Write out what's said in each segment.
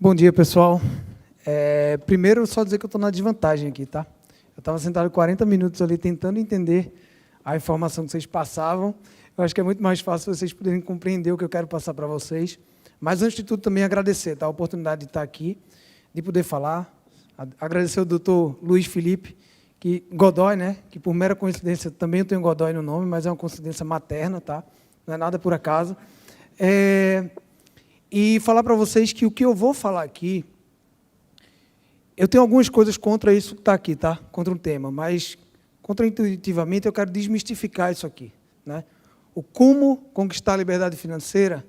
Bom dia, pessoal. Primeiro, só dizer que eu estou na desvantagem aqui, tá? Eu estava sentado 40 minutos ali tentando entender a informação que vocês passavam. Eu acho que é muito mais fácil vocês poderem compreender o que eu quero passar para vocês. Mas, antes de tudo, também agradecer, tá? A oportunidade de estar aqui, de poder falar. Agradecer ao doutor Luiz Felipe Godoy, né? Que, por mera coincidência, também eu tenho Godoy no nome, mas é uma coincidência materna, tá? Não é nada por acaso. E falar para vocês que o que eu vou falar aqui, eu tenho algumas coisas contra isso que está aqui, tá? Contra o tema, mas, contraintuitivamente, eu quero desmistificar isso aqui, né? O como conquistar a liberdade financeira,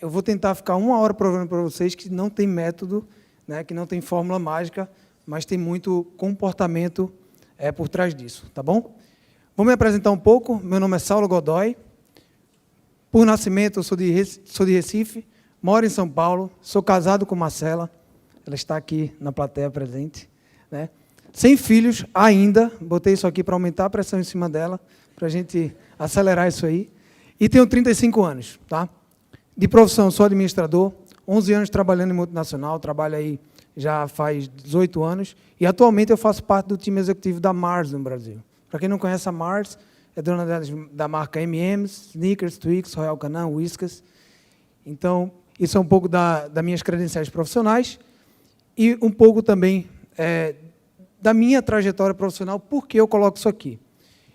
eu vou tentar ficar 1 hora provando para vocês que não tem método, né? Que não tem fórmula mágica, mas tem muito comportamento por trás disso, tá bom? Vou me apresentar um pouco. Meu nome é Saulo Godoy. Por nascimento, eu sou de Recife, moro em São Paulo, sou casado com Marcela, ela está aqui na plateia presente, né? Sem filhos ainda, botei isso aqui para aumentar a pressão em cima dela, para a gente acelerar isso aí, e tenho 35 anos, tá? De profissão, sou administrador, 11 anos trabalhando em multinacional, trabalho aí já faz 18 anos, e atualmente eu faço parte do time executivo da Mars no Brasil. Para quem não conhece a Mars, é dona da marca M&M's, Snickers, Twix, Royal Canin, Whiskas. Então, isso é um pouco das minhas credenciais profissionais e um pouco também da minha trajetória profissional, por que eu coloco isso aqui.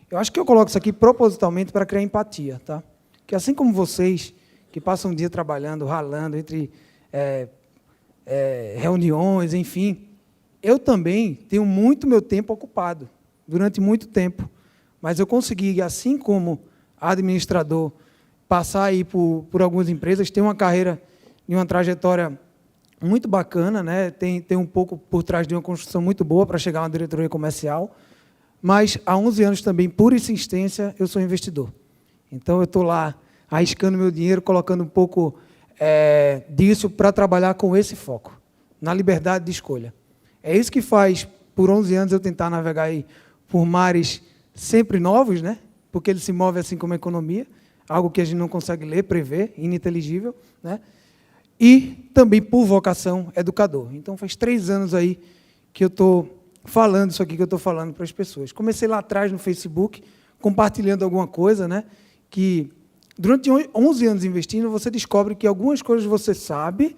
Eu acho que eu coloco isso aqui propositalmente para criar empatia, tá? Que assim como vocês, que passam um dia trabalhando, ralando, entre reuniões, enfim, eu também tenho muito meu tempo ocupado, durante muito tempo. Mas eu consegui, assim como administrador, passar aí por algumas empresas, ter uma carreira e uma trajetória muito bacana, né? Tem um pouco por trás de uma construção muito boa para chegar a uma diretoria comercial, mas há 11 anos também, por insistência, eu sou investidor. Então, eu estou lá arriscando meu dinheiro, colocando um pouco disso para trabalhar com esse foco, na liberdade de escolha. É isso que faz, por 11 anos, eu tentar navegar aí por mares sempre novos, né? Porque ele se move assim como a economia, algo que a gente não consegue ler, prever, ininteligível, né? E também por vocação educador. Então, faz 3 anos aí que eu estou falando isso aqui que eu estou falando para as pessoas. Comecei lá atrás no Facebook, compartilhando alguma coisa, né? Que durante 11 anos investindo, você descobre que algumas coisas você sabe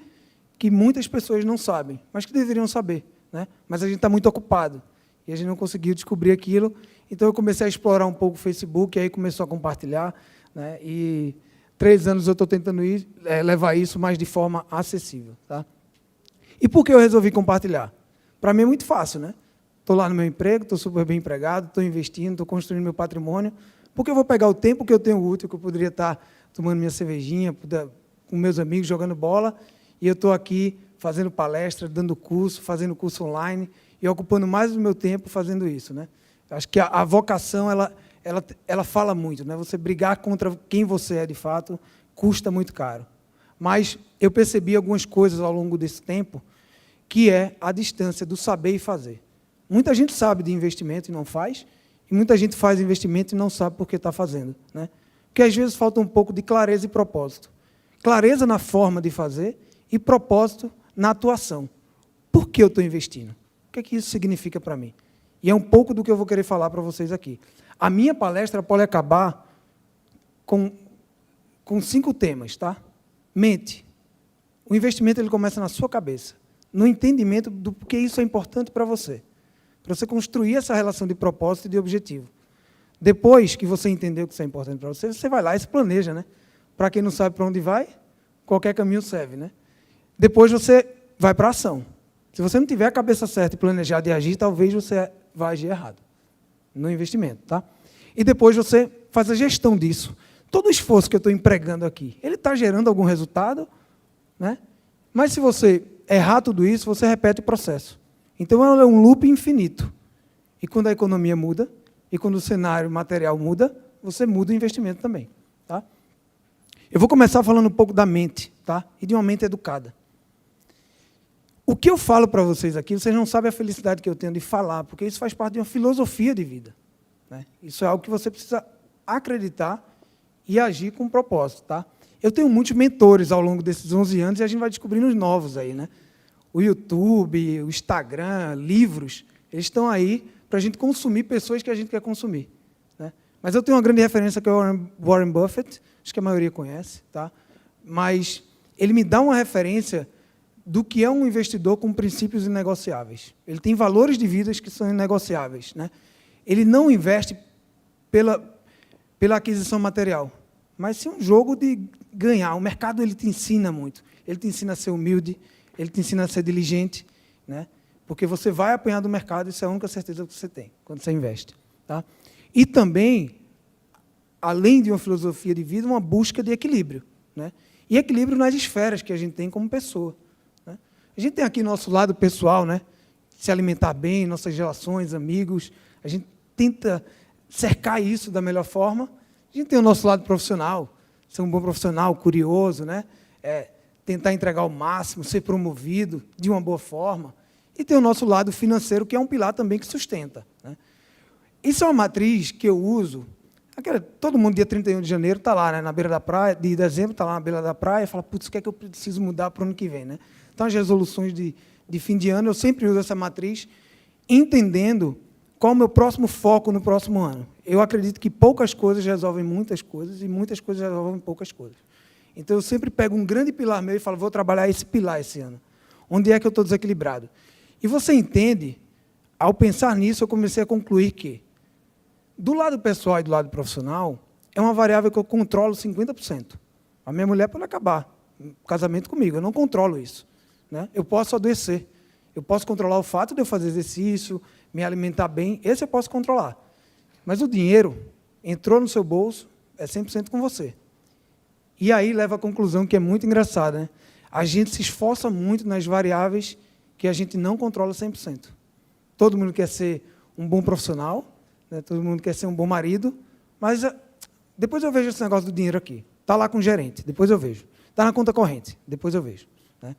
que muitas pessoas não sabem, mas que deveriam saber, né? Mas a gente está muito ocupado e a gente não conseguiu descobrir aquilo. Então, eu comecei a explorar um pouco o Facebook, e aí começou a compartilhar, né? E 3 anos eu estou tentando levar isso mais de forma acessível, tá? E por que eu resolvi compartilhar? Para mim é muito fácil, né? Estou lá no meu emprego, estou super bem empregado, estou investindo, estou construindo meu patrimônio. Porque eu vou pegar o tempo que eu tenho útil, que eu poderia estar tomando minha cervejinha, com meus amigos, jogando bola, e eu estou aqui fazendo palestra, dando curso, fazendo curso online, e ocupando mais do meu tempo fazendo isso, né? Acho que a vocação, ela fala muito, né? Você brigar contra quem você é, de fato, custa muito caro. Mas eu percebi algumas coisas ao longo desse tempo, que é a distância do saber e fazer. Muita gente sabe de investimento e não faz, e muita gente faz investimento e não sabe por que está fazendo, né? Porque, às vezes, falta um pouco de clareza e propósito. Clareza na forma de fazer e propósito na atuação. Por que eu estou investindo? O que é que isso significa para mim? E é um pouco do que eu vou querer falar para vocês aqui. A minha palestra pode acabar com 5 temas, tá? Mente. O investimento ele começa na sua cabeça, no entendimento do porquê isso é importante para você construir essa relação de propósito e de objetivo. Depois que você entendeu que isso é importante para você, você vai lá e se planeja, né? Para quem não sabe para onde vai, qualquer caminho serve, né? Depois você vai para a ação. Se você não tiver a cabeça certa e planejada e agir, talvez você vai agir errado no investimento, tá? E depois você faz a gestão disso. Todo o esforço que eu estou empregando aqui, ele está gerando algum resultado, né? Mas se você errar tudo isso, você repete o processo. Então, é um loop infinito. E quando a economia muda, e quando o cenário material muda, você muda o investimento também, tá? Eu vou começar falando um pouco da mente, tá? E de uma mente educada. O que eu falo para vocês aqui, vocês não sabem a felicidade que eu tenho de falar, porque isso faz parte de uma filosofia de vida, né? Isso é algo que você precisa acreditar e agir com propósito, tá? Eu tenho muitos mentores ao longo desses 11 anos e a gente vai descobrindo os novos aí, né? O YouTube, o Instagram, livros, eles estão aí para a gente consumir pessoas que a gente quer consumir, né? Mas eu tenho uma grande referência que é o Warren Buffett, acho que a maioria conhece, tá? Mas ele me dá uma referência do que é um investidor com princípios inegociáveis. Ele tem valores de vida que são inegociáveis, né? Ele não investe pela aquisição material, mas sim um jogo de ganhar. O mercado ele te ensina muito. Ele te ensina a ser humilde, ele te ensina a ser diligente, né? Porque você vai apanhar do mercado, isso é a única certeza que você tem quando você investe, tá? E também, além de uma filosofia de vida, uma busca de equilíbrio, né? E equilíbrio nas esferas que a gente tem como pessoa, né? A gente tem aqui nosso lado pessoal, né? Se alimentar bem, nossas relações, amigos, a gente tenta cercar isso da melhor forma. A gente tem o nosso lado profissional, ser um bom profissional, curioso, né? Tentar entregar o máximo, ser promovido de uma boa forma. E tem o nosso lado financeiro, que é um pilar também que sustenta, né? Isso é uma matriz que eu uso. Todo mundo, dia 31 de janeiro, está lá, né, na beira da praia, de dezembro, está lá na beira da praia, e fala, putz, o que é que eu preciso mudar para o ano que vem, né? Então, as resoluções de fim de ano, eu sempre uso essa matriz, entendendo qual é o meu próximo foco no próximo ano. Eu acredito que poucas coisas resolvem muitas coisas, e muitas coisas resolvem poucas coisas. Então, eu sempre pego um grande pilar meu e falo, vou trabalhar esse pilar esse ano. Onde é que eu estou desequilibrado? E você entende, ao pensar nisso, eu comecei a concluir que, do lado pessoal e do lado profissional, é uma variável que eu controlo 50%. A minha mulher pode acabar o casamento comigo, eu não controlo isso, né? Eu posso adoecer, eu posso controlar o fato de eu fazer exercício, me alimentar bem, esse eu posso controlar. Mas o dinheiro entrou no seu bolso, é 100% com você. E aí leva à conclusão que é muito engraçada, né? A gente se esforça muito nas variáveis que a gente não controla 100%. Todo mundo quer ser um bom profissional, né? Todo mundo quer ser um bom marido, mas depois eu vejo esse negócio do dinheiro aqui. Está lá com o gerente, depois eu vejo. Está na conta corrente, depois eu vejo, né?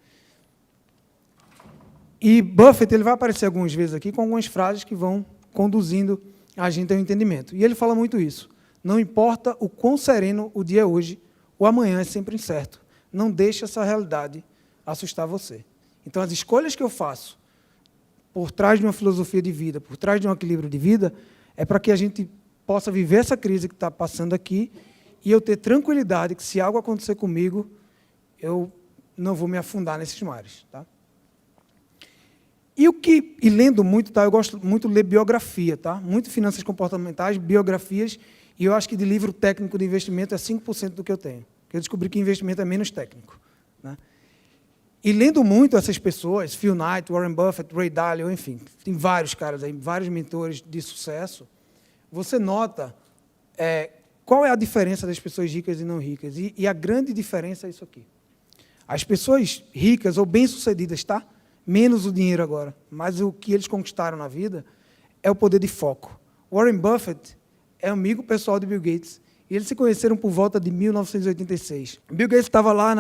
E Buffett ele vai aparecer algumas vezes aqui com algumas frases que vão conduzindo a gente ao entendimento. E ele fala muito isso. Não importa o quão sereno o dia é hoje, o amanhã é sempre incerto. Não deixe essa realidade assustar você. Então, as escolhas que eu faço por trás de uma filosofia de vida, por trás de um equilíbrio de vida, é para que a gente possa viver essa crise que está passando aqui e eu ter tranquilidade que, se algo acontecer comigo, eu não vou me afundar nesses mares, tá? E lendo muito, tá? Eu gosto muito de ler biografia, tá? Muito finanças comportamentais, biografias, e eu acho que de livro técnico de investimento é 5% do que eu tenho. Porque eu descobri que investimento é menos técnico, né? E lendo muito essas pessoas, Phil Knight, Warren Buffett, Ray Dalio, enfim, tem vários caras aí, vários mentores de sucesso, você nota qual é a diferença das pessoas ricas e não ricas. E a grande diferença é isso aqui. As pessoas ricas ou bem-sucedidas, tá? Menos o dinheiro agora, mas o que eles conquistaram na vida é o poder de foco. Warren Buffett é amigo pessoal de Bill Gates, e eles se conheceram por volta de 1986. Bill Gates estava lá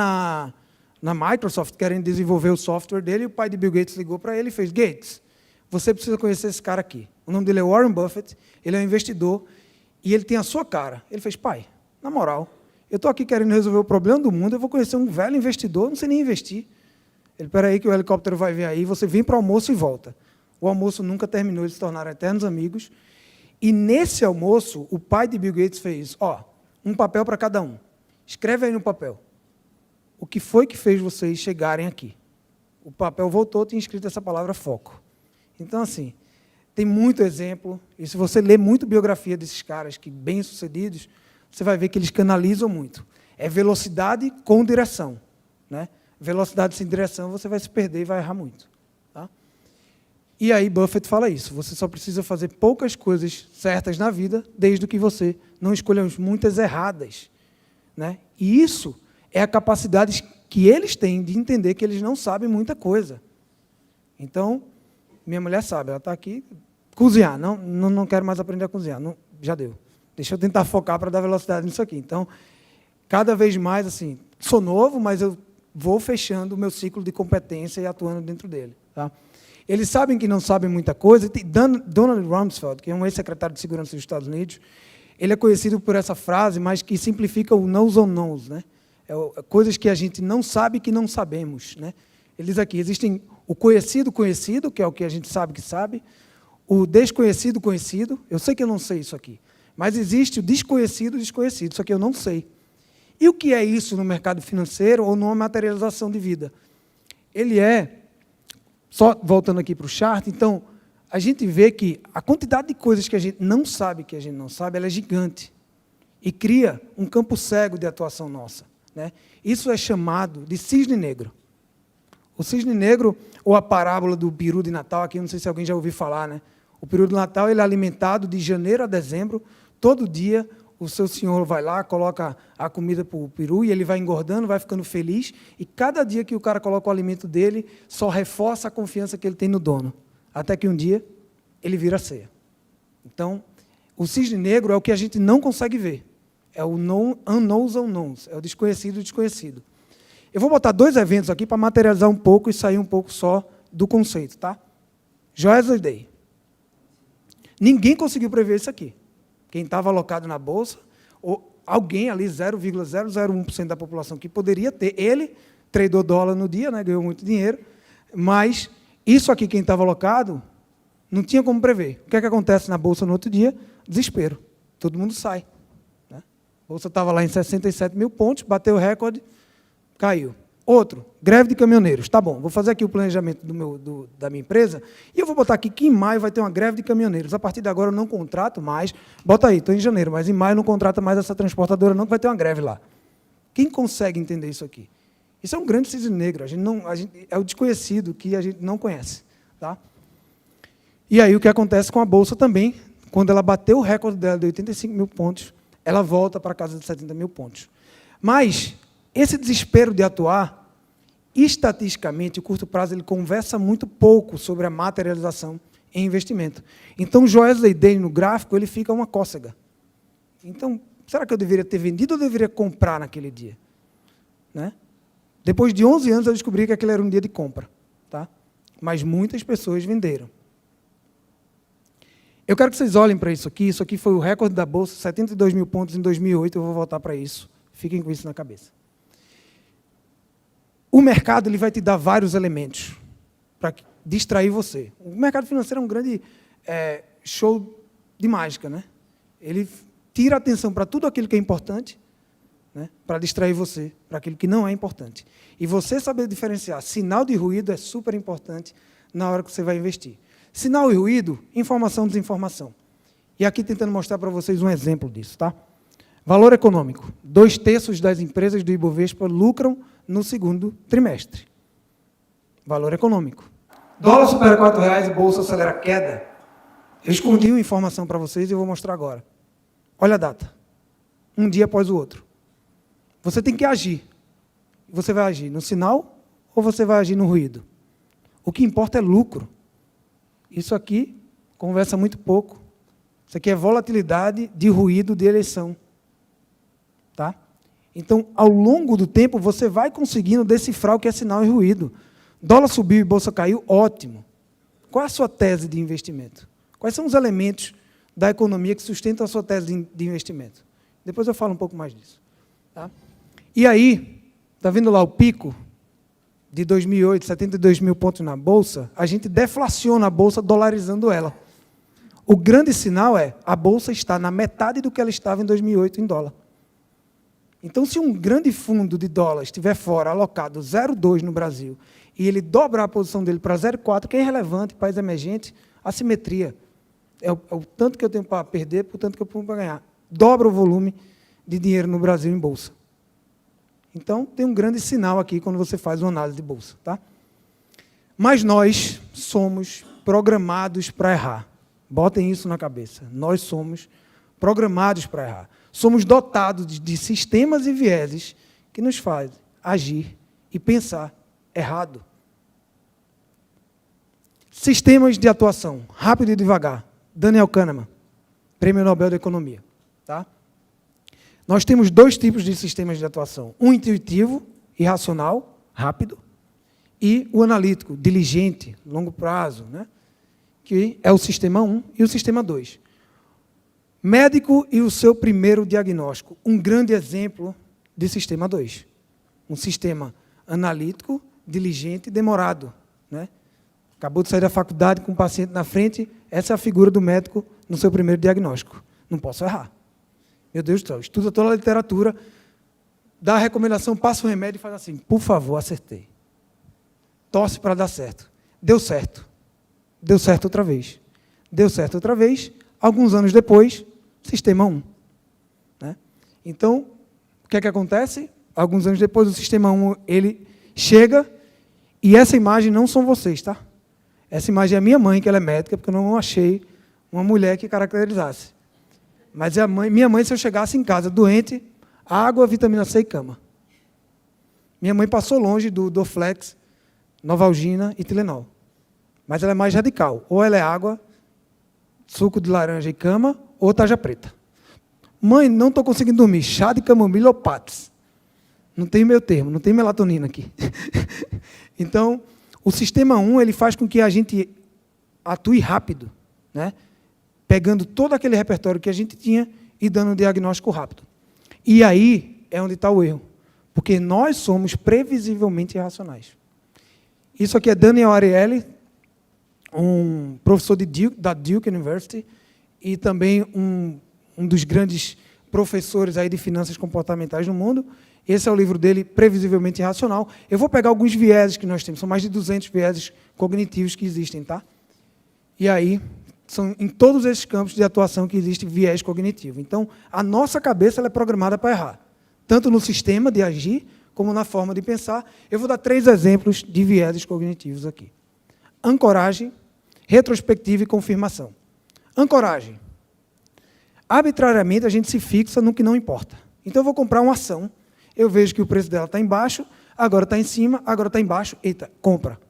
na Microsoft, querendo desenvolver o software dele, e o pai de Bill Gates ligou para ele e fez, Gates, você precisa conhecer esse cara aqui. O nome dele é Warren Buffett, ele é um investidor, e ele tem a sua cara. Ele fez, pai, na moral, eu estou aqui querendo resolver o problema do mundo, eu vou conhecer um velho investidor, não sei nem investir. Ele, espera aí que o helicóptero vai vir aí, você vem para o almoço e volta. O almoço nunca terminou, eles se tornaram eternos amigos. E nesse almoço, o pai de Bill Gates fez, um papel para cada um. Escreve aí no papel. O que foi que fez vocês chegarem aqui? O papel voltou, tinha escrito essa palavra foco. Então, assim, tem muito exemplo, e se você ler muito biografia desses caras que bem-sucedidos, você vai ver que eles canalizam muito. É velocidade com direção, né? Velocidade sem direção, você vai se perder e vai errar muito, tá? E aí Buffett fala isso, você só precisa fazer poucas coisas certas na vida, desde que você não escolha muitas erradas, né? E isso é a capacidade que eles têm de entender que eles não sabem muita coisa. Então, minha mulher sabe, ela está aqui, cozinhar, não quero mais aprender a cozinhar, não, já deu. Deixa eu tentar focar para dar velocidade nisso aqui. Então, cada vez mais, assim, sou novo, mas eu vou fechando o meu ciclo de competência e atuando dentro dele, tá? Eles sabem que não sabem muita coisa. Donald Rumsfeld, que é um ex-secretário de Segurança dos Estados Unidos, ele é conhecido por essa frase, mas que simplifica o knows on knows, né? Coisas que a gente não sabe que não sabemos, né? Ele diz aqui, existem o conhecido conhecido, que é o que a gente sabe que sabe, o desconhecido conhecido, eu sei que eu não sei isso aqui, mas existe o desconhecido desconhecido, isso aqui eu não sei. E o que é isso no mercado financeiro ou numa materialização de vida? Ele é, só voltando aqui para o chart, então, a gente vê que a quantidade de coisas que a gente não sabe, ela é gigante. E cria um campo cego de atuação nossa, né? Isso é chamado de cisne negro. O cisne negro, ou a parábola do peru de Natal, aqui não sei se alguém já ouviu falar, né? O peru de Natal ele é alimentado de janeiro a dezembro, todo dia o seu senhor vai lá, coloca a comida para o peru e ele vai engordando, vai ficando feliz, e cada dia que o cara coloca o alimento dele, só reforça a confiança que ele tem no dono, até que um dia ele vira ceia. Então, o cisne negro é o que a gente não consegue ver, é o unknowns unknowns, é o desconhecido desconhecido. Eu vou botar 2 eventos aqui para materializar um pouco e sair um pouco só do conceito, tá? Joias Day. Ninguém conseguiu prever isso aqui. Quem estava alocado na Bolsa, ou alguém ali, 0,001% da população que poderia ter, ele tradou dólar no dia, né, ganhou muito dinheiro, mas isso aqui, quem estava alocado, não tinha como prever. O que é que acontece na Bolsa no outro dia? Desespero. Todo mundo sai, né? A Bolsa estava lá em 67 mil pontos, bateu o recorde, caiu. Outro, greve de caminhoneiros. Tá bom, vou fazer aqui o planejamento da minha empresa e eu vou botar aqui que em maio vai ter uma greve de caminhoneiros. A partir de agora eu não contrato mais. Bota aí, estou em janeiro, mas em maio não contrata mais essa transportadora não, que vai ter uma greve lá. Quem consegue entender isso aqui? Isso é um grande cisne negro. É o desconhecido que a gente não conhece. Tá? E aí o que acontece com a Bolsa também, quando ela bateu o recorde dela de 85 mil pontos, ela volta para a casa de 70 mil pontos. Mas esse desespero de atuar, estatisticamente, o curto prazo, ele conversa muito pouco sobre a materialização em investimento. Então, o Joesley Day no gráfico, ele fica uma cócega. Então, será que eu deveria ter vendido ou deveria comprar naquele dia? Né? Depois de 11 anos, eu descobri que aquele era um dia de compra. Tá? Mas muitas pessoas venderam. Eu quero que vocês olhem para isso aqui. Isso aqui foi o recorde da Bolsa, 72 mil pontos em 2008. Eu vou voltar para isso. Fiquem com isso na cabeça. O mercado ele vai te dar vários elementos para distrair você. O mercado financeiro é um grande show de mágica, né? Ele tira a atenção para tudo aquilo que é importante, né? Para distrair você para aquilo que não é importante. E você saber diferenciar sinal de ruído é super importante na hora que você vai investir. Sinal e ruído, informação, desinformação. E aqui tentando mostrar para vocês um exemplo disso, tá? Valor econômico. 2/3 das empresas do Ibovespa lucram no segundo trimestre. Valor econômico. Dólar supera R$4 e bolsa acelera a queda. Eu escondi uma informação para vocês e eu vou mostrar agora. Olha a data. Um dia após o outro. Você tem que agir. Você vai agir no sinal ou você vai agir no ruído? O que importa é lucro. Isso aqui conversa muito pouco. Isso aqui é volatilidade de ruído de eleição. Tá? Então, ao longo do tempo, você vai conseguindo decifrar o que é sinal e ruído. Dólar subiu e bolsa caiu, ótimo. Qual é a sua tese de investimento? Quais são os elementos da economia que sustentam a sua tese de investimento? Depois eu falo um pouco mais disso. Tá? E aí, está vendo lá o pico de 2008, 72 mil pontos na Bolsa? A gente deflaciona a Bolsa dolarizando ela. O grande sinal é a Bolsa está na metade do que ela estava em 2008 em dólar. Então, se um grande fundo de dólar estiver fora, alocado 0,2 no Brasil, e ele dobrar a posição dele para 0,4, que é irrelevante, país emergente, assimetria. É o tanto que eu tenho para perder, por tanto que eu tenho para ganhar. Dobra o volume de dinheiro no Brasil em bolsa. Então, tem um grande sinal aqui quando você faz uma análise de bolsa. Tá? Mas nós somos programados para errar. Botem isso na cabeça. Nós somos programados para errar. Somos dotados de sistemas e vieses que nos fazem agir e pensar errado. Sistemas de atuação, rápido e devagar. Daniel Kahneman, Prêmio Nobel da Economia. Tá? Nós temos 2 tipos de sistemas de atuação. Um intuitivo e racional, rápido, e o analítico, diligente, longo prazo, né? Que é o sistema 1 e o sistema 2. Médico e o seu primeiro diagnóstico. Um grande exemplo de sistema 2. um sistema analítico, diligente e demorado, né? Acabou de sair da faculdade com um paciente na frente, essa é a figura do médico no seu primeiro diagnóstico. Não posso errar. Meu Deus do céu, estuda toda a literatura, dá a recomendação, passa o remédio e faz assim, por favor, acertei. Torce para dar certo. Deu certo. Deu certo outra vez. Deu certo outra vez, alguns anos depois, sistema 1. Né? Então, o que é que acontece? Alguns anos depois, o sistema 1, ele chega, e essa imagem não são vocês, tá? Essa imagem é a minha mãe, que ela é médica, porque eu não achei uma mulher que caracterizasse. Mas é minha mãe, se eu chegasse em casa doente, água, vitamina C e cama. Minha mãe passou longe do Dorflex, Novalgina e Tilenol. Mas ela é mais radical. Ou ela é água, suco de laranja e cama, ou tarja preta. Mãe, não estou conseguindo dormir. Chá de camomila ou Pax. Não tem meio termo, não tem melatonina aqui. Então, o sistema 1, ele faz com que a gente atue rápido, né? Pegando todo aquele repertório que a gente tinha e dando um diagnóstico rápido. E aí é onde está o erro. Porque nós somos previsivelmente irracionais. Isso aqui é Daniel Ariely, um professor da Duke University e também um dos grandes professores aí de finanças comportamentais no mundo. Esse é o livro dele, Previsivelmente Irracional. Eu vou pegar alguns vieses que nós temos, são mais de 200 vieses cognitivos que existem, tá? E aí, são em todos esses campos de atuação que existe viés cognitivo. Então, a nossa cabeça ela é programada para errar, tanto no sistema de agir, como na forma de pensar. Eu vou dar 3 exemplos de vieses cognitivos aqui. Ancoragem, retrospectiva e confirmação. Ancoragem. Arbitrariamente, a gente se fixa no que não importa. Então, eu vou comprar uma ação, eu vejo que o preço dela está embaixo, agora está em cima, agora está embaixo, eita, compra.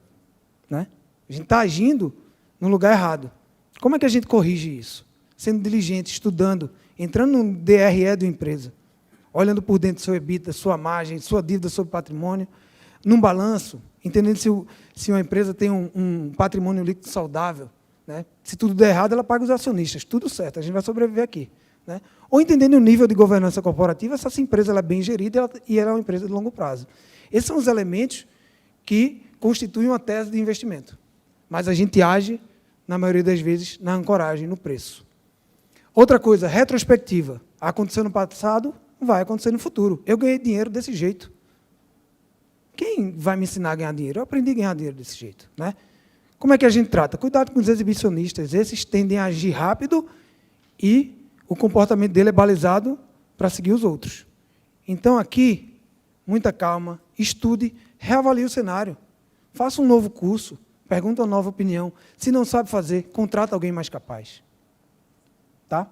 Né? A gente está agindo no lugar errado. Como é que a gente corrige isso? Sendo diligente, estudando, entrando no DRE da empresa, olhando por dentro do seu EBITDA, sua margem, sua dívida sobre patrimônio, num balanço, entendendo se uma empresa tem um patrimônio líquido saudável. Né? Se tudo der errado, ela paga os acionistas. Tudo certo, a gente vai sobreviver aqui. Né? Ou entendendo o nível de governança corporativa, se essa empresa ela é bem gerida e ela é uma empresa de longo prazo. Esses são os elementos que constituem uma tese de investimento. Mas a gente age, na maioria das vezes, na ancoragem, no preço. Outra coisa, retrospectiva. Aconteceu no passado, vai acontecer no futuro. Eu ganhei dinheiro desse jeito. Quem vai me ensinar a ganhar dinheiro? Eu aprendi a ganhar dinheiro desse jeito. Né? Como é que a gente trata? Cuidado com os exibicionistas. Esses tendem a agir rápido e o comportamento dele é balizado para seguir os outros. Então, aqui, muita calma, estude, reavalie o cenário. Faça um novo curso, pergunta uma nova opinião. Se não sabe fazer, contrata alguém mais capaz. Tá?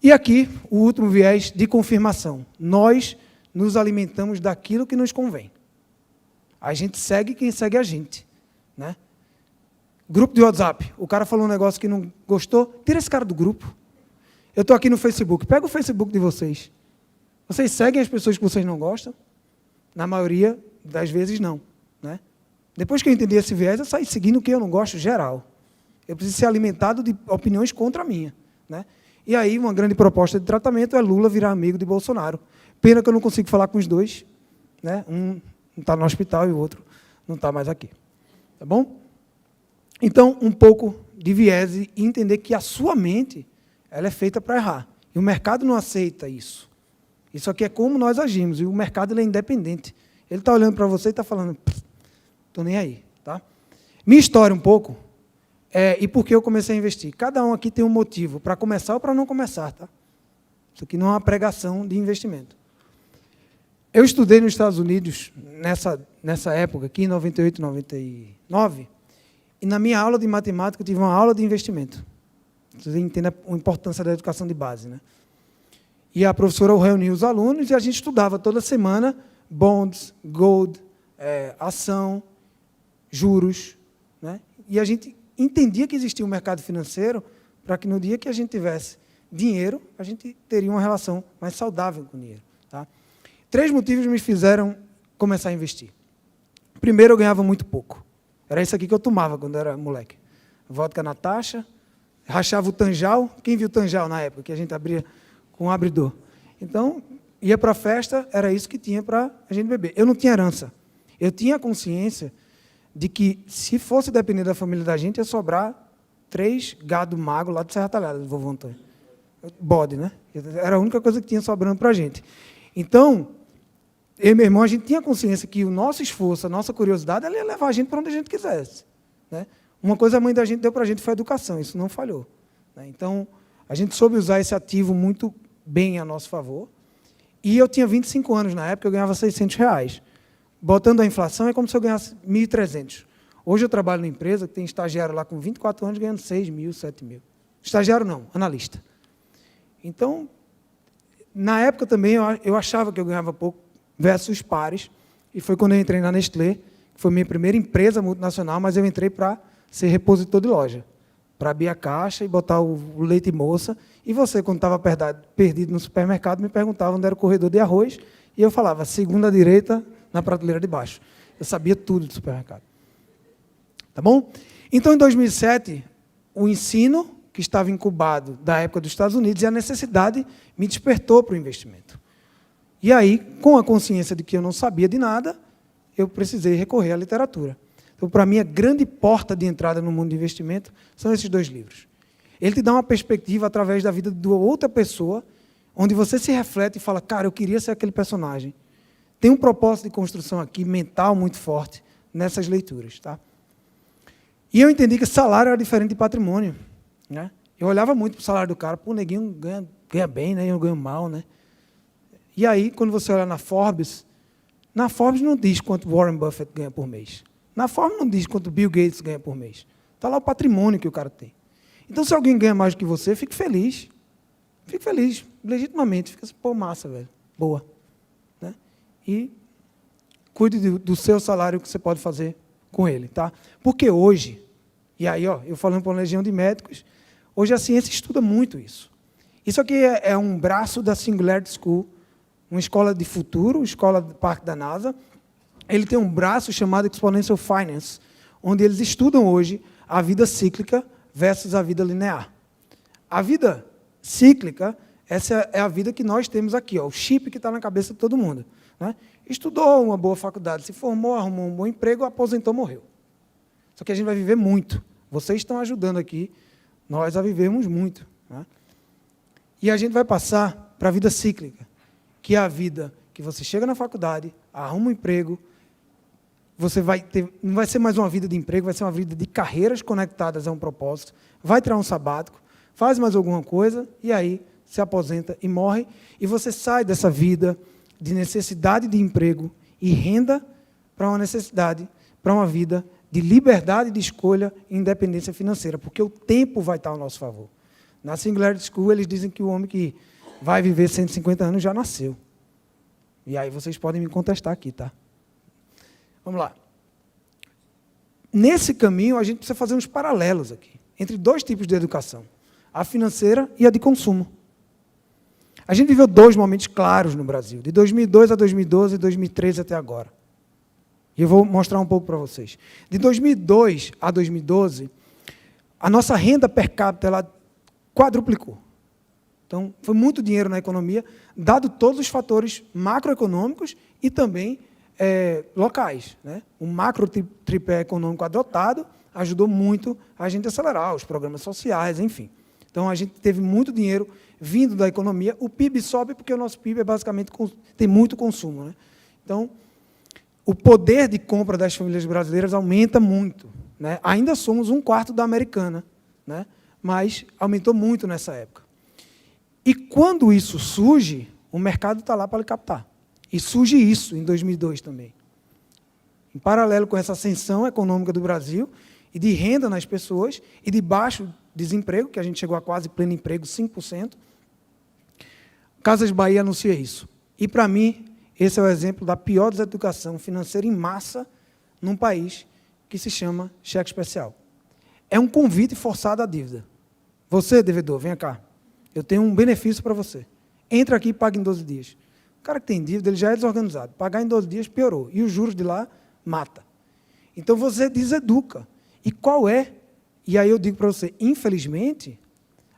E aqui, o último viés de confirmação. Nós nos alimentamos daquilo que nos convém. A gente segue quem segue a gente. Né? Grupo de WhatsApp. O cara falou um negócio que não gostou, tira esse cara do grupo. Eu estou aqui no Facebook. Pega o Facebook de vocês. Vocês seguem as pessoas que vocês não gostam? Na maioria das vezes, não. Né? Depois que eu entendi esse viés, eu saí seguindo o que eu não gosto, geral. Eu preciso ser alimentado de opiniões contra a minha. Né? E aí, uma grande proposta de tratamento é Lula virar amigo de Bolsonaro. Pena que eu não consigo falar com os dois. Né? Um está no hospital e o outro não está mais aqui. Tá bom? Então, um pouco de viés e entender que a sua mente ela é feita para errar. E o mercado não aceita isso. Isso aqui é como nós agimos. E o mercado ele é independente. Ele está olhando para você e está falando, estou nem aí. Tá? Minha história um pouco, e por que eu comecei a investir. Cada um aqui tem um motivo, para começar ou para não começar. Tá? Isso aqui não é uma pregação de investimento. Eu estudei nos Estados Unidos, nessa época, aqui em 98, 99, e na minha aula de matemática eu tive uma aula de investimento. Vocês entendem a importância da educação de base. Né? E a professora reunia os alunos e a gente estudava toda semana bonds, gold, ação, juros. Né? E a gente entendia que existia um mercado financeiro para que no dia que a gente tivesse dinheiro, a gente teria uma relação mais saudável com o dinheiro. Tá? 3 motivos me fizeram começar a investir. Primeiro, eu ganhava muito pouco. Era isso aqui que eu tomava quando era moleque. Vodka Natasha, rachava o Tanjal. Quem viu o Tanjal na época, que a gente abria com um abridor? Então, ia para a festa, era isso que tinha para a gente beber. Eu não tinha herança. Eu tinha consciência de que, se fosse depender da família da gente, ia sobrar 3 gado magro lá de Serra Talhada, do vovô Antônio. Bode, né? Era a única coisa que tinha sobrando para a gente. Então, eu e meu irmão, a gente tinha consciência que o nosso esforço, a nossa curiosidade, ela ia levar a gente para onde a gente quisesse. Né? Uma coisa a mãe da gente deu para a gente foi a educação, isso não falhou. Né? Então, a gente soube usar esse ativo muito bem a nosso favor. E eu tinha 25 anos na época, eu ganhava R$600. Botando a inflação, é como se eu ganhasse 1.300. Hoje eu trabalho numa empresa que tem estagiário lá com 24 anos ganhando 6.000, 7.000. Estagiário não, analista. Então, na época também eu achava que eu ganhava pouco versus pares, e foi quando eu entrei na Nestlé, que foi minha primeira empresa multinacional, mas eu entrei para ser repositor de loja, para abrir a caixa e botar o leite moça. E você, quando estava perdido no supermercado, me perguntava onde era o corredor de arroz, e eu falava, segunda direita, na prateleira de baixo. Eu sabia tudo do supermercado. Tá bom? Então, em 2007, o ensino que estava incubado da época dos Estados Unidos e a necessidade me despertou para o investimento. E aí, com a consciência de que eu não sabia de nada, eu precisei recorrer à literatura. Então, para mim, a grande porta de entrada no mundo de investimento são esses 2 livros. Ele te dá uma perspectiva através da vida de outra pessoa, onde você se reflete e fala, cara, eu queria ser aquele personagem. Tem um propósito de construção aqui, mental, muito forte, nessas leituras. Tá? E eu entendi que salário era diferente de patrimônio. Né? Eu olhava muito para o salário do cara, pô, o neguinho ganha bem, né? Eu ganho mal. Né? E aí, quando você olha na Forbes não diz quanto Warren Buffett ganha por mês. Na Forbes não diz quanto Bill Gates ganha por mês. Está lá o patrimônio que o cara tem. Então, se alguém ganha mais do que você, fique feliz. Fique feliz, legitimamente. Fica assim, pô, massa, velho. Boa. Né? E cuide do seu salário, que você pode fazer com ele. Tá? Porque hoje, e aí, ó, eu falando para uma legião de médicos, hoje a ciência estuda muito isso. Isso aqui é um braço da Singularity School, uma escola de futuro, escola do Parque da NASA. Ele tem um braço chamado Exponential Finance, onde eles estudam hoje a vida cíclica versus a vida linear. A vida cíclica, essa é a vida que nós temos aqui, ó, o chip que está na cabeça de todo mundo. Né? Estudou uma boa faculdade, se formou, arrumou um bom emprego, aposentou, morreu. Só que a gente vai viver muito. Vocês estão ajudando aqui, nós a vivermos muito. Né? E a gente vai passar para a vida cíclica, que é a vida que você chega na faculdade, arruma um emprego, você não vai ser mais uma vida de emprego, vai ser uma vida de carreiras conectadas a um propósito, vai tirar um sabático, faz mais alguma coisa, e aí se aposenta e morre, e você sai dessa vida de necessidade de emprego e renda para uma necessidade, para uma vida de liberdade de escolha e independência financeira, porque o tempo vai estar ao nosso favor. Na Singularity School, eles dizem que o homem que vai viver 150 anos já nasceu. E aí vocês podem me contestar aqui, tá? Vamos lá. Nesse caminho, a gente precisa fazer uns paralelos aqui, entre 2 tipos de educação, a financeira e a de consumo. A gente viveu 2 momentos claros no Brasil, de 2002 a 2012 e 2013 até agora. E eu vou mostrar um pouco para vocês. De 2002 a 2012, a nossa renda per capita ela quadruplicou. Então, foi muito dinheiro na economia, dado todos os fatores macroeconômicos e também locais. Né? O macro tripé econômico adotado ajudou muito a gente a acelerar os programas sociais, enfim. Então, a gente teve muito dinheiro vindo da economia. O PIB sobe porque o nosso PIB basicamente tem muito consumo. Né? Então, o poder de compra das famílias brasileiras aumenta muito. Né? Ainda somos 1/4 da americana, né? Mas aumentou muito nessa época. E quando isso surge, o mercado está lá para lhe captar. E surge isso em 2002 também. Em paralelo com essa ascensão econômica do Brasil e de renda nas pessoas e de baixo desemprego, que a gente chegou a quase pleno emprego, 5%, Casas Bahia anuncia isso. E, para mim, esse é o exemplo da pior deseducação financeira em massa num país que se chama cheque especial. É um convite forçado à dívida. Você, devedor, venha cá. Eu tenho um benefício para você. Entra aqui e paga em 12 dias. O cara que tem dívida, ele já é desorganizado. Pagar em 12 dias piorou. E os juros de lá mata. Então, você deseduca. E qual é? E aí eu digo para você, infelizmente,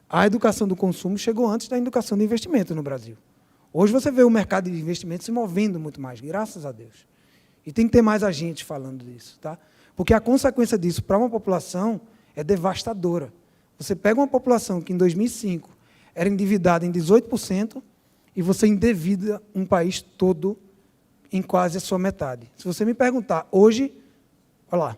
a educação do consumo chegou antes da educação do investimento no Brasil. Hoje você vê o mercado de investimento se movendo muito mais, graças a Deus. E tem que ter mais agentes falando disso, tá? Porque a consequência disso para uma população é devastadora. Você pega uma população que em 2005 era endividada em 18% e você endivida um país todo em quase a sua metade. Se você me perguntar, hoje, olha lá,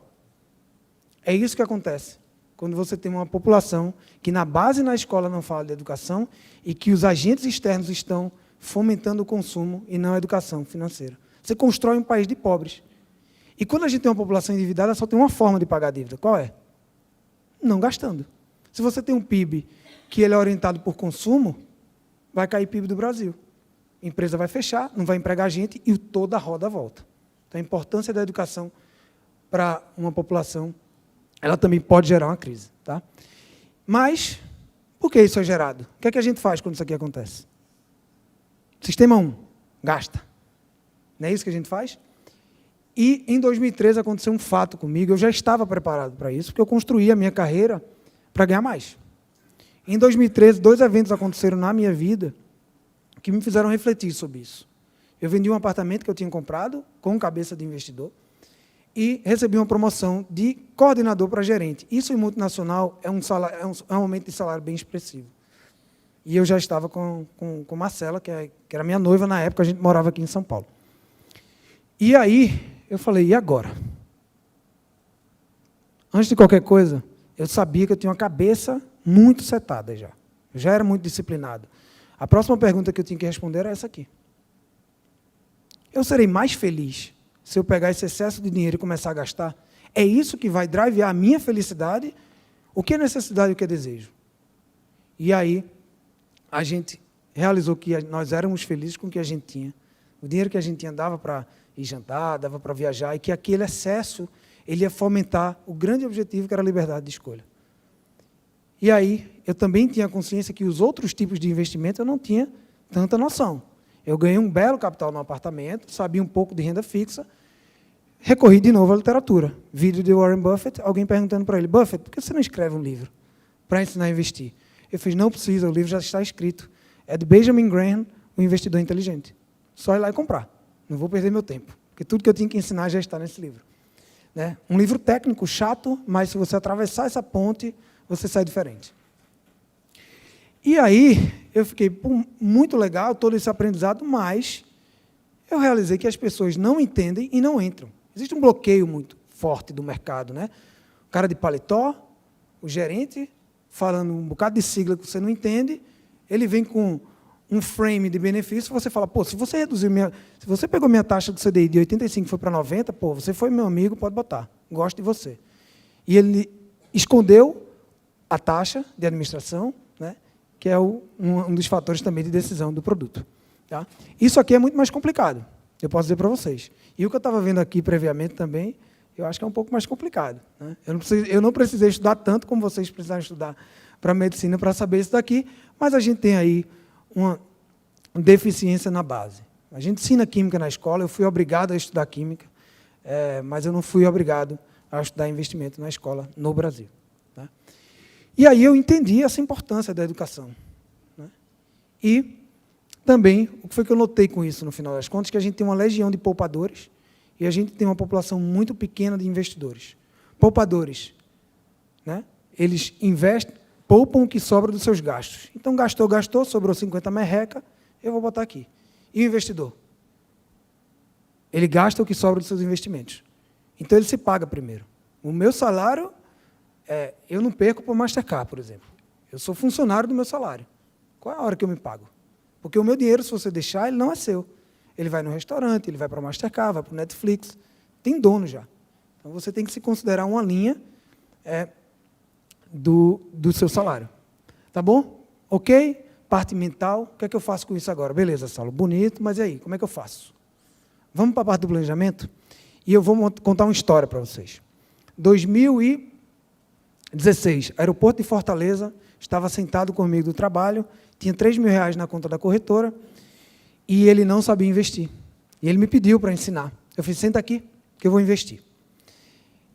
é isso que acontece quando você tem uma população que na base na escola não fala de educação e que os agentes externos estão fomentando o consumo e não a educação financeira. Você constrói um país de pobres. E quando a gente tem uma população endividada, só tem uma forma de pagar a dívida. Qual é? Não gastando. Se você tem um PIB que ele é orientado por consumo, vai cair o PIB do Brasil. A empresa vai fechar, não vai empregar gente e toda a roda volta. Então, a importância da educação para uma população, ela também pode gerar uma crise. Tá? Mas, por que isso é gerado? O que é que a gente faz quando isso aqui acontece? Sistema 1, gasta. Não é isso que a gente faz? E, em 2013, aconteceu um fato comigo, eu já estava preparado para isso, porque eu construí a minha carreira para ganhar mais. Em 2013, 2 eventos aconteceram na minha vida que me fizeram refletir sobre isso. Eu vendi um apartamento que eu tinha comprado, com cabeça de investidor, e recebi uma promoção de coordenador para gerente. Isso em multinacional é um aumento de salário bem expressivo. E eu já estava com Marcela, que era minha noiva na época, a gente morava aqui em São Paulo. E aí, eu falei, e agora? Antes de qualquer coisa, eu sabia que eu tinha uma cabeça muito setada já. Eu já era muito disciplinado. A próxima pergunta que eu tinha que responder era essa aqui. Eu serei mais feliz se eu pegar esse excesso de dinheiro e começar a gastar? É isso que vai drivear a minha felicidade? O que é necessidade e o que é desejo? E aí, a gente realizou que nós éramos felizes com o que a gente tinha. O dinheiro que a gente tinha dava para ir jantar, dava para viajar, e que aquele excesso ele ia fomentar o grande objetivo, que era a liberdade de escolha. E aí, eu também tinha consciência que os outros tipos de investimento eu não tinha tanta noção. Eu ganhei um belo capital no apartamento, sabia um pouco de renda fixa, recorri de novo à literatura. Vídeo de Warren Buffett, alguém perguntando para ele, Buffett, por que você não escreve um livro para ensinar a investir? Eu fiz, não precisa, o livro já está escrito. É de Benjamin Graham, o investidor inteligente. Só ir lá e comprar. Não vou perder meu tempo, porque tudo que eu tinha que ensinar já está nesse livro. Né? Um livro técnico, chato, mas se você atravessar essa ponte, você sai diferente. E aí, eu fiquei, muito legal todo esse aprendizado, mas eu realizei que as pessoas não entendem e não entram. Existe um bloqueio muito forte do mercado. Né? O cara de paletó, o gerente, falando um bocado de sigla que você não entende, ele vem com um frame de benefício, você fala, pô, se você pegou minha taxa do CDI de 85 e foi para 90, pô, você foi meu amigo, pode botar, gosto de você. E ele escondeu a taxa de administração, né, que é um dos fatores também de decisão do produto. Tá? Isso aqui é muito mais complicado, eu posso dizer para vocês. E o que eu estava vendo aqui previamente também, eu acho que é um pouco mais complicado. Né? Eu não precisei estudar tanto como vocês precisaram estudar para medicina para saber isso daqui, mas a gente tem aí uma deficiência na base. A gente ensina química na escola, eu fui obrigado a estudar química, mas eu não fui obrigado a estudar investimento na escola no Brasil. Tá? E aí eu entendi essa importância da educação. Né? E também, o que foi que eu notei com isso, no final das contas, que a gente tem uma legião de poupadores e a gente tem uma população muito pequena de investidores. Poupadores, né? Eles investem, poupam o que sobra dos seus gastos. Então, gastou, sobrou 50 merreca, eu vou botar aqui. E o investidor? Ele gasta o que sobra dos seus investimentos. Então, ele se paga primeiro. O meu salário, eu não perco para o Mastercard, por exemplo. Eu sou funcionário do meu salário. Qual é a hora que eu me pago? Porque o meu dinheiro, se você deixar, ele não é seu. Ele vai no restaurante, ele vai para o Mastercard, vai para o Netflix. Tem dono já. Então, você tem que se considerar uma linha do seu salário. Tá bom? Ok? Parte mental. O que é que eu faço com isso agora? Beleza, Saulo, bonito, mas e aí? Como é que eu faço? Vamos para a parte do planejamento? E eu vou contar uma história para vocês. 2016, aeroporto de Fortaleza, estava sentado comigo do trabalho, tinha R$3.000 na conta da corretora, e ele não sabia investir. E ele me pediu para ensinar. Eu fiz, senta aqui, que eu vou investir.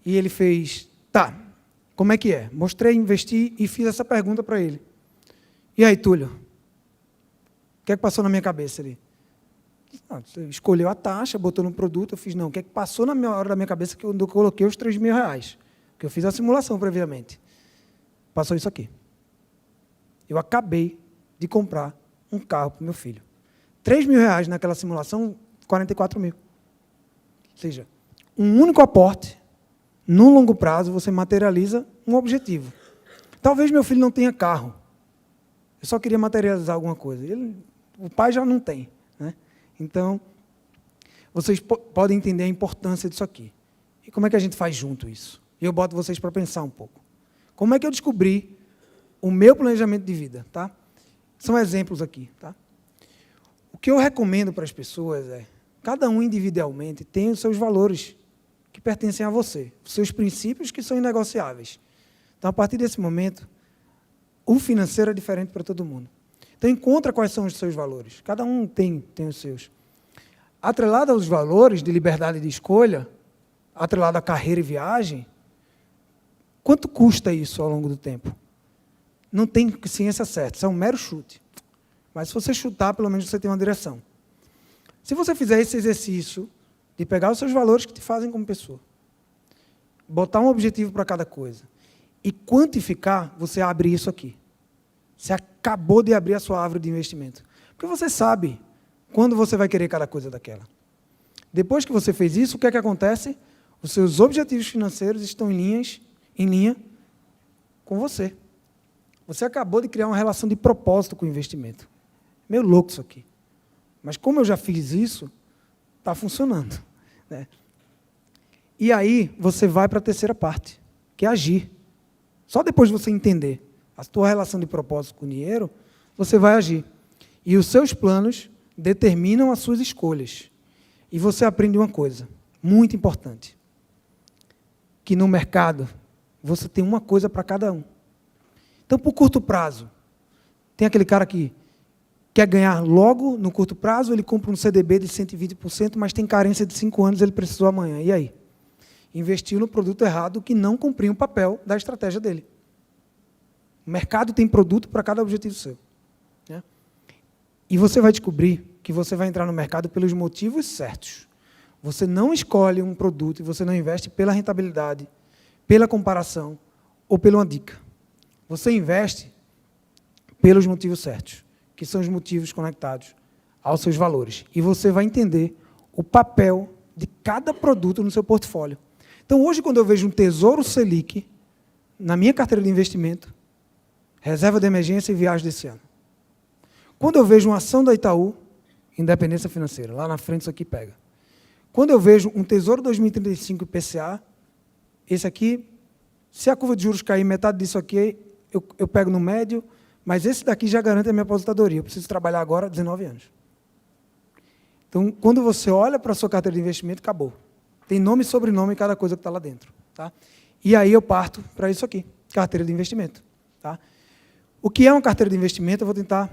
E ele fez, tá, como é que é? Mostrei, investi e fiz essa pergunta para ele. E aí, Túlio? O que é que passou na minha cabeça ali? Você escolheu a taxa, botou no produto, eu fiz, não. O que é que passou na hora da minha cabeça que eu coloquei os R$3.000? Porque eu fiz a simulação previamente. Passou isso aqui. Eu acabei de comprar um carro para o meu filho. R$3.000 naquela simulação, 44.000. Ou seja, um único aporte, no longo prazo, você materializa um objetivo. Talvez meu filho não tenha carro. Eu só queria materializar alguma coisa. O pai já não tem. Né? Então, vocês podem entender a importância disso aqui. E como é que a gente faz junto isso? E eu boto vocês para pensar um pouco. Como é que eu descobri o meu planejamento de vida? Tá? São exemplos aqui. Tá? O que eu recomendo para as pessoas é, cada um individualmente tem os seus valores que pertencem a você, os seus princípios que são inegociáveis. Então, a partir desse momento, o financeiro é diferente para todo mundo. Então, encontra quais são os seus valores. Cada um tem os seus. Atrelado aos valores de liberdade de escolha, atrelado à carreira e viagem, quanto custa isso ao longo do tempo? Não tem ciência certa, isso é um mero chute. Mas se você chutar, pelo menos você tem uma direção. Se você fizer esse exercício de pegar os seus valores que te fazem como pessoa, botar um objetivo para cada coisa e quantificar, você abre isso aqui. Você acabou de abrir a sua árvore de investimento. Porque você sabe quando você vai querer cada coisa daquela. Depois que você fez isso, o que é que acontece? Os seus objetivos financeiros estão em linha com você. Você acabou de criar uma relação de propósito com o investimento. Meio louco isso aqui. Mas como eu já fiz isso, está funcionando. Né? E aí, você vai para a terceira parte, que é agir. Só depois de você entender a sua relação de propósito com o dinheiro, você vai agir. E os seus planos determinam as suas escolhas. E você aprende uma coisa muito importante, que no mercado você tem uma coisa para cada um. Então, por curto prazo, tem aquele cara que quer ganhar logo no curto prazo, ele compra um CDB de 120%, mas tem carência de 5 anos, ele precisou amanhã. E aí? Investiu no produto errado que não cumpria o papel da estratégia dele. O mercado tem produto para cada objetivo seu. Né? E você vai descobrir que você vai entrar no mercado pelos motivos certos. Você não escolhe um produto e você não investe pela rentabilidade, pela comparação ou pela uma dica. Você investe pelos motivos certos, que são os motivos conectados aos seus valores. E você vai entender o papel de cada produto no seu portfólio. Então, hoje, quando eu vejo um Tesouro Selic na minha carteira de investimento, reserva de emergência e viagem desse ano. Quando eu vejo uma ação da Itaú, independência financeira, lá na frente isso aqui pega. Quando eu vejo um Tesouro 2035 IPCA, esse aqui, se a curva de juros cair metade disso aqui, eu pego no médio, mas esse daqui já garante a minha aposentadoria. Eu preciso trabalhar agora 19 anos. Então, quando você olha para a sua carteira de investimento, acabou. Tem nome e sobrenome em cada coisa que está lá dentro. Tá? E aí eu parto para isso aqui, carteira de investimento. Tá? O que é uma carteira de investimento? Eu vou tentar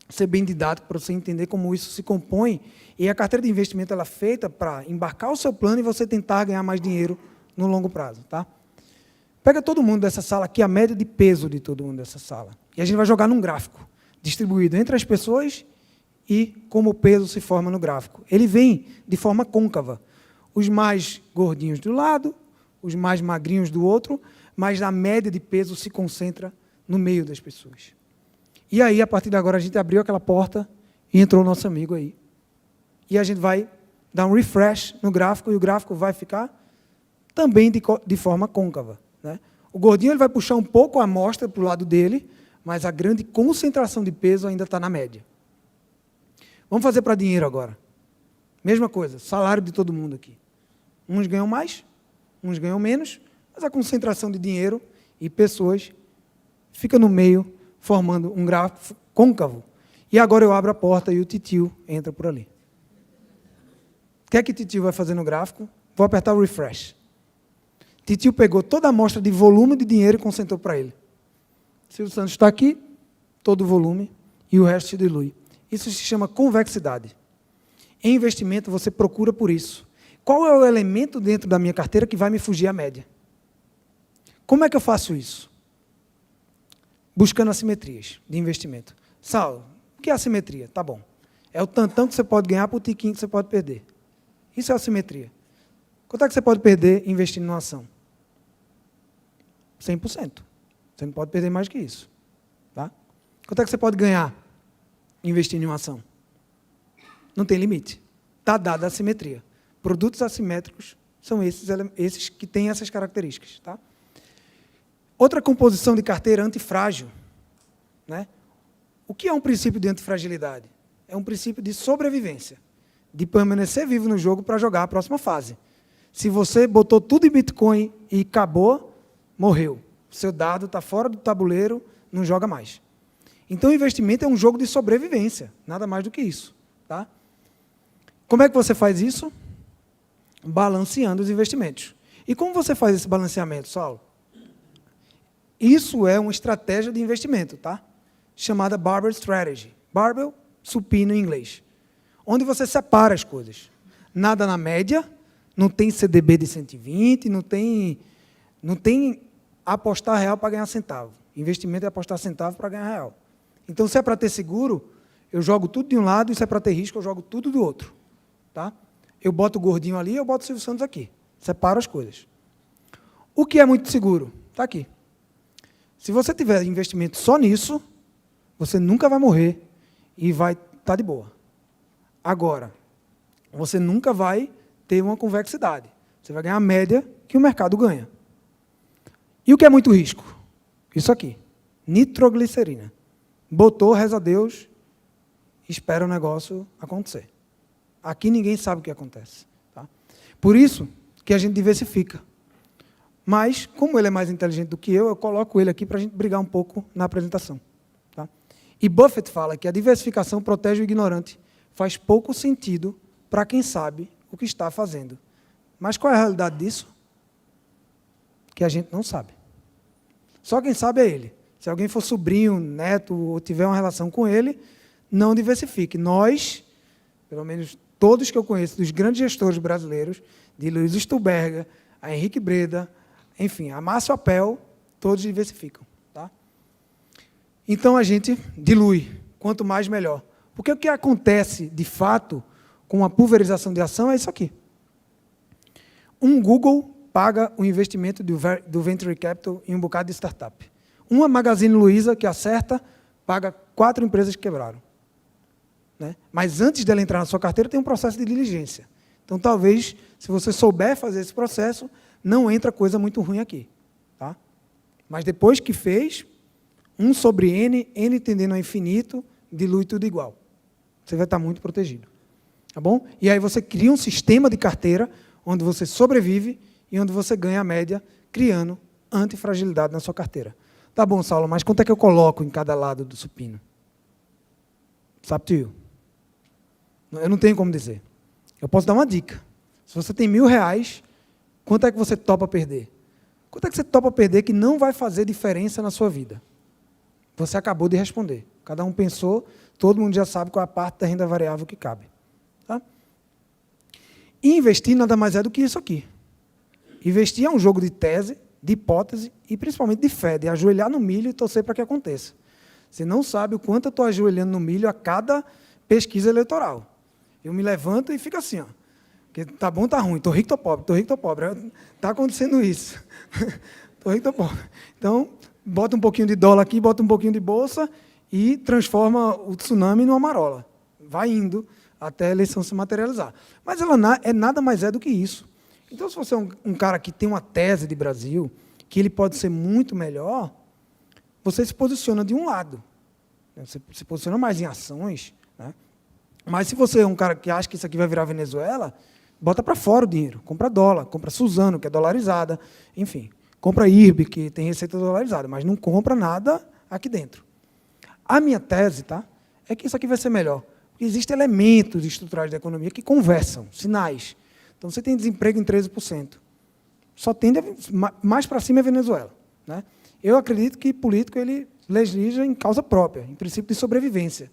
ser bem didático para você entender como isso se compõe. E a carteira de investimento ela é feita para embarcar o seu plano e você tentar ganhar mais dinheiro no longo prazo. Tá? Pega todo mundo dessa sala aqui, a média de peso de todo mundo dessa sala. E a gente vai jogar num gráfico, distribuído entre as pessoas e como o peso se forma no gráfico. Ele vem de forma côncava. Os mais gordinhos de um lado, os mais magrinhos do outro, mas a média de peso se concentra no meio das pessoas. E aí, a partir de agora, a gente abriu aquela porta e entrou o nosso amigo aí. E a gente vai dar um refresh no gráfico e o gráfico vai ficar também de forma côncava. Né? O gordinho ele vai puxar um pouco a amostra para o lado dele, mas a grande concentração de peso ainda está na média. Vamos fazer para dinheiro agora. Mesma coisa, salário de todo mundo aqui. Uns ganham mais, uns ganham menos, mas a concentração de dinheiro e pessoas fica no meio, formando um gráfico côncavo. E agora eu abro a porta e o titio entra por ali. O que é que o titio vai fazer no gráfico? Vou apertar o refresh. Titio pegou toda a amostra de volume de dinheiro e concentrou para ele. Silvio Santos está aqui, todo o volume, e o resto se dilui. Isso se chama convexidade. Em investimento, você procura por isso. Qual é o elemento dentro da minha carteira que vai me fugir à média? Como é que eu faço isso? Buscando assimetrias de investimento. Saulo, que é assimetria? Tá bom. É o tantão que você pode ganhar para o tiquinho que você pode perder. Isso é assimetria. Quanto é que você pode perder investindo numa ação? 100%. Você não pode perder mais que isso. Tá? Quanto é que você pode ganhar investindo em uma ação? Não tem limite. Está dada a assimetria. Produtos assimétricos são esses que têm essas características. Tá? Outra composição de carteira antifrágil. Né? O que é um princípio de antifragilidade? É um princípio de sobrevivência, de permanecer vivo no jogo para jogar a próxima fase. Se você botou tudo em Bitcoin e acabou, morreu. O seu dado está fora do tabuleiro, não joga mais. Então, o investimento é um jogo de sobrevivência, nada mais do que isso. Tá? Como é que você faz isso? Balanceando os investimentos. E como você faz esse balanceamento, Saulo? Isso é uma estratégia de investimento, tá? Chamada Barbell Strategy. Barbell, supino em inglês. Onde você separa as coisas. Nada na média, não tem CDB de 120, não tem apostar real para ganhar centavo. Investimento é apostar centavo para ganhar real. Então, se é para ter seguro, eu jogo tudo de um lado, e se é para ter risco, eu jogo tudo do outro. Tá? Eu boto o gordinho ali, eu boto o Silvio Santos aqui. Separo as coisas. O que é muito seguro? Está aqui. Se você tiver investimento só nisso, você nunca vai morrer e vai estar de boa. Agora, você nunca vai ter uma convexidade. Você vai ganhar a média que o mercado ganha. E o que é muito risco? Isso aqui. Nitroglicerina. Botou, reza a Deus, espera o negócio acontecer. Aqui ninguém sabe o que acontece. Tá? Por isso que a gente diversifica. Mas, como ele é mais inteligente do que eu coloco ele aqui para a gente brigar um pouco na apresentação. Tá? E Buffett fala que a diversificação protege o ignorante. Faz pouco sentido para quem sabe o que está fazendo. Mas qual é a realidade disso? Que a gente não sabe. Só quem sabe é ele. Se alguém for sobrinho, neto, ou tiver uma relação com ele, não diversifique. Nós, pelo menos todos que eu conheço, dos grandes gestores brasileiros, de Luiz Stuberger, a Henrique Breda, enfim, a Márcio Apel, todos diversificam. Tá? Então, a gente dilui. Quanto mais, melhor. Porque o que acontece, de fato, com a pulverização de ação é isso aqui. Um Google paga o investimento do Venture Capital em um bocado de startup. Uma Magazine Luiza, que acerta, paga 4 empresas que quebraram. Né? Mas antes dela entrar na sua carteira, tem um processo de diligência. Então, talvez, se você souber fazer esse processo, não entra coisa muito ruim aqui. Tá? Mas depois que fez, 1 sobre N, N tendendo ao infinito, dilui tudo igual. Você vai estar muito protegido. Tá bom? E aí você cria um sistema de carteira onde você sobrevive e onde você ganha a média, criando antifragilidade na sua carteira. Tá bom, Saulo, mas quanto é que eu coloco em cada lado do supino? It's up to you. Eu não tenho como dizer. Eu posso dar uma dica. Se você tem R$1.000, quanto é que você topa perder? Quanto é que você topa perder que não vai fazer diferença na sua vida? Você acabou de responder. Cada um pensou, todo mundo já sabe qual é a parte da renda variável que cabe. Tá? E investir nada mais é do que isso aqui. Investir é um jogo de tese, de hipótese e principalmente de fé, de ajoelhar no milho e torcer para que aconteça. Você não sabe o quanto eu estou ajoelhando no milho a cada pesquisa eleitoral. Eu me levanto e fico assim, ó. Porque tá bom, tá ruim, estou rico, estou pobre, estou rico, estou pobre. Está acontecendo isso. Estou rico, estou pobre. Então, bota um pouquinho de dólar aqui, bota um pouquinho de bolsa e transforma o tsunami numa marola. Vai indo até a eleição se materializar. Mas ela nada mais é do que isso. Então, se você é um cara que tem uma tese de Brasil, que ele pode ser muito melhor, você se posiciona de um lado. Você se posiciona mais em ações. Né? Mas se você é um cara que acha que isso aqui vai virar Venezuela, bota para fora o dinheiro. Compra dólar, compra Suzano, que é dolarizada. Enfim, compra IRB, que tem receita dolarizada. Mas não compra nada aqui dentro. A minha tese, tá, é que isso aqui vai ser melhor. Porque existem elementos estruturais da economia que conversam, sinais. Então, você tem desemprego em 13%. Só tende mais para cima é Venezuela. Né? Eu acredito que político ele legisla em causa própria, em princípio de sobrevivência.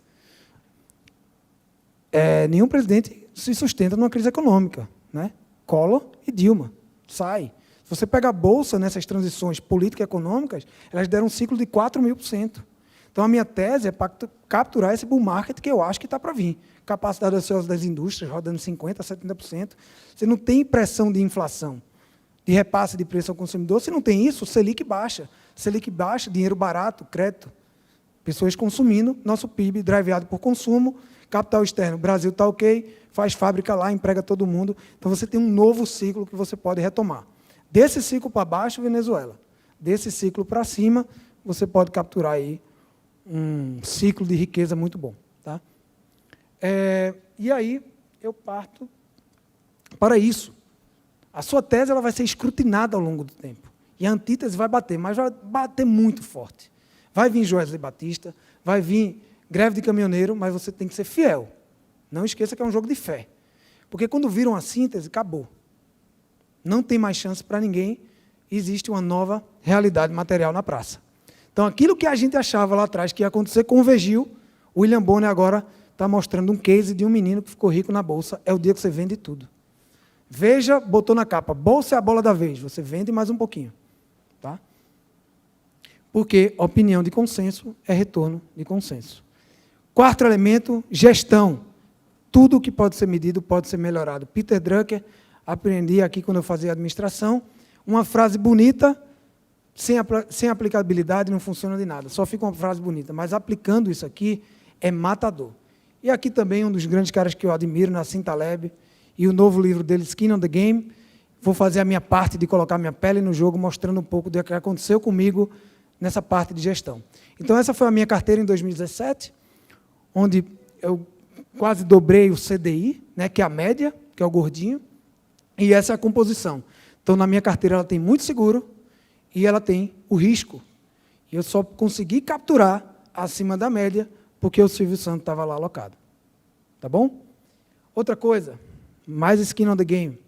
Nenhum presidente se sustenta numa crise econômica. Né? Collor e Dilma. Sai. Se você pega a Bolsa nessas transições políticas e econômicas, elas deram um ciclo de 4.000%. Então, a minha tese é para capturar esse bull market que eu acho que está para vir. Capacidade ociosa das indústrias rodando 50%, 70%. Você não tem pressão de inflação, de repasse de preço ao consumidor. Se não tem isso, o Selic baixa. Selic baixa, dinheiro barato, crédito. Pessoas consumindo, nosso PIB driveado por consumo, capital externo. O Brasil está ok, faz fábrica lá, emprega todo mundo. Então, você tem um novo ciclo que você pode retomar. Desse ciclo para baixo, Venezuela. Desse ciclo para cima, você pode capturar aí um ciclo de riqueza muito bom. Tá? E aí, eu parto para isso. A sua tese ela vai ser escrutinada ao longo do tempo. E a antítese vai bater, mas vai bater muito forte. Vai vir Joesley Batista, vai vir greve de caminhoneiro, mas você tem que ser fiel. Não esqueça que é um jogo de fé. Porque quando viram a síntese, acabou. Não tem mais chance para ninguém, existe uma nova realidade material na praça. Então, aquilo que a gente achava lá atrás que ia acontecer convergiu. O William Bonner agora está mostrando um case de um menino que ficou rico na bolsa. É o dia que você vende tudo. Veja, botou na capa, bolsa é a bola da vez. Você vende mais um pouquinho. Tá? Porque opinião de consenso é retorno de consenso. Quarto elemento, gestão. Tudo que pode ser medido pode ser melhorado. Peter Drucker, aprendi aqui quando eu fazia administração, uma frase bonita, sem aplicabilidade não funciona de nada, só fica uma frase bonita, mas aplicando isso aqui é matador. E aqui também um dos grandes caras que eu admiro, Nassim Taleb, e o novo livro dele, Skin on the Game, vou fazer a minha parte de colocar minha pele no jogo, mostrando um pouco do que aconteceu comigo nessa parte de gestão. Então, essa foi a minha carteira em 2017, onde eu quase dobrei o CDI, né, que é a média, que é o gordinho, e essa é a composição. Então, na minha carteira, ela tem muito seguro e ela tem o risco. E eu só consegui capturar acima da média porque o Silvio Santos estava lá alocado. Tá bom? Outra coisa, mais skin on the game.